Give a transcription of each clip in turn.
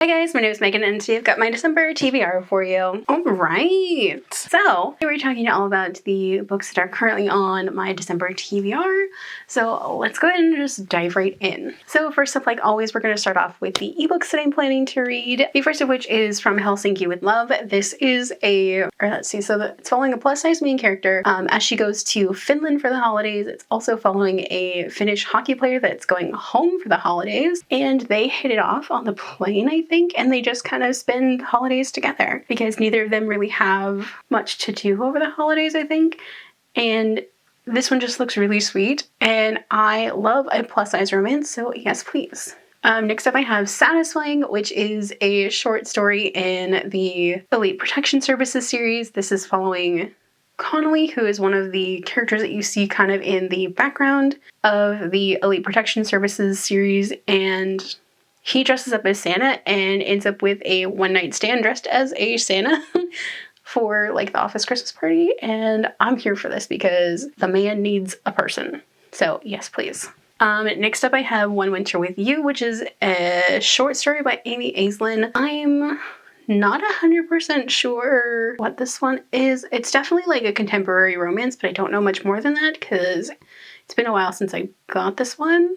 Hi guys, my name is Megan and today I've got my December TBR for you. Alright, so we're talking all about the books that are currently on my December TBR. So let's go ahead and just dive right in. So first up, like always, we're going to start off with the ebooks that I'm planning to read. The first of which is From Helsinki with Love. This is it's following a plus size main character as she goes to Finland for the holidays. It's also following a Finnish hockey player that's going home for the holidays, and they hit it off on the plane, I think, and they just kind of spend holidays together because neither of them really have much to do over the holidays, I think. And this one just looks really sweet, and I love a plus size romance, so yes, please. Next up I have Satisfying, which is a short story in the Elite Protection Services series. This is following Connolly, who is one of the characters that you see kind of in the background of the Elite Protection Services series, and he dresses up as Santa and ends up with a one-night stand dressed as a Santa for like the office Christmas party, and I'm here for this because the man needs a person. So yes, please. Next up I have One Winter With You, which is a short story by Amy Aislinn. I'm not 100% sure what this one is. It's definitely like a contemporary romance, but I don't know much more than that because it's been a while since I got this one.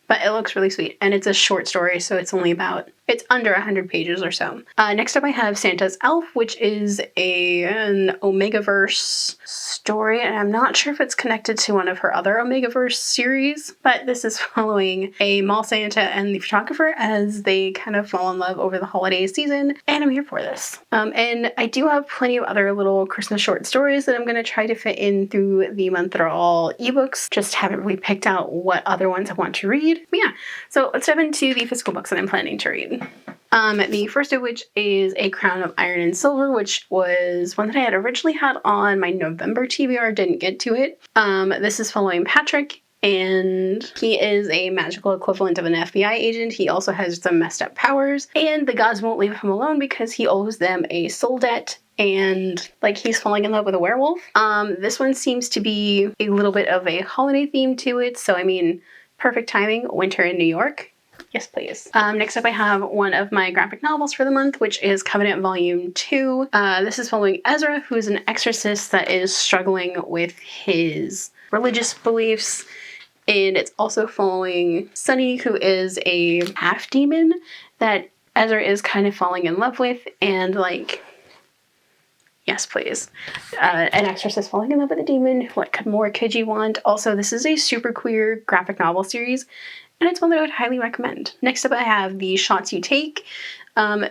But it looks really sweet, and it's a short story, so it's under 100 pages or so. Next up I have Santa's Elf, which is an Omegaverse story, and I'm not sure if it's connected to one of her other Omegaverse series, but this is following a mall Santa and the photographer as they kind of fall in love over the holiday season, and I'm here for this. And I do have plenty of other little Christmas short stories that I'm going to try to fit in through the month that are all ebooks. Just haven't really picked out what other ones I want to read. But yeah, so let's dive into the physical books that I'm planning to read. The first of which is A Crown of Iron and Silver, which was one that I had originally had on my November TBR, didn't get to it. This is following Patrick, and he is a magical equivalent of an FBI agent. He also has some messed up powers, and the gods won't leave him alone because he owes them a soul debt, and like he's falling in love with a werewolf. This one seems to be a little bit of a holiday theme to it, so I mean, perfect timing, winter in New York. Yes, please. Next up I have one of my graphic novels for the month, which is Covenant Volume 2. This is following Ezra, who is an exorcist that is struggling with his religious beliefs. And it's also following Sunny, who is a half-demon that Ezra is kind of falling in love with, and like, yes, please. An exorcist falling in love with a demon. What more could you want? Also, this is a super queer graphic novel series, and it's one that I would highly recommend. Next up, I have The Shots You Take.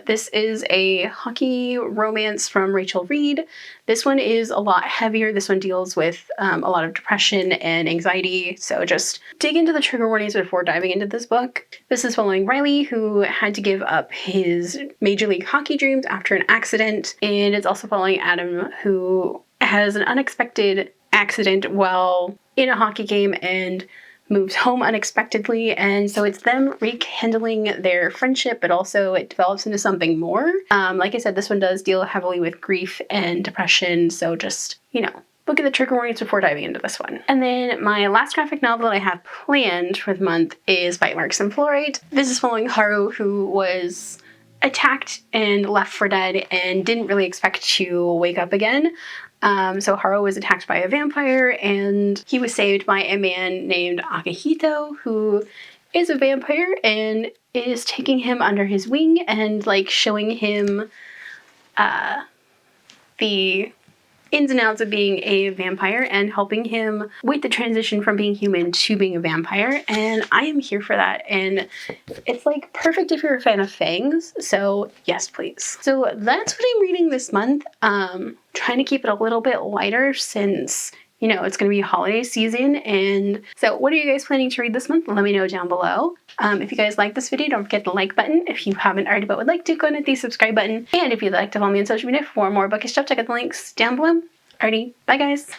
This is a hockey romance from Rachel Reed. This one is a lot heavier. This one deals with a lot of depression and anxiety, so just dig into the trigger warnings before diving into this book. This is following Riley, who had to give up his Major League Hockey dreams after an accident, and it's also following Adam, who has an unexpected accident while in a hockey game and moves home unexpectedly, and so it's them rekindling their friendship, but also it develops into something more. Like I said, this one does deal heavily with grief and depression, so just, you know, look at the trigger warnings before diving into this one. And then my last graphic novel that I have planned for the month is Bite Marks and Fluorite. This is following Haru, who was attacked and left for dead and didn't really expect to wake up again. So Haru was attacked by a vampire, and he was saved by a man named Akihito, who is a vampire and is taking him under his wing and like showing him the ins and outs of being a vampire and helping him with the transition from being human to being a vampire, and I am here for that, and it's like perfect if you're a fan of fangs, so yes, please. So that's what I'm reading this month. Trying to keep it a little bit lighter since, you know, it's going to be holiday season. And so what are you guys planning to read this month? Let me know down below. If you guys like this video, don't forget the like button. If you haven't already but would like to, go and hit the subscribe button. And if you'd like to follow me on social media for more bookish stuff, check out the links down below. Alrighty, bye guys.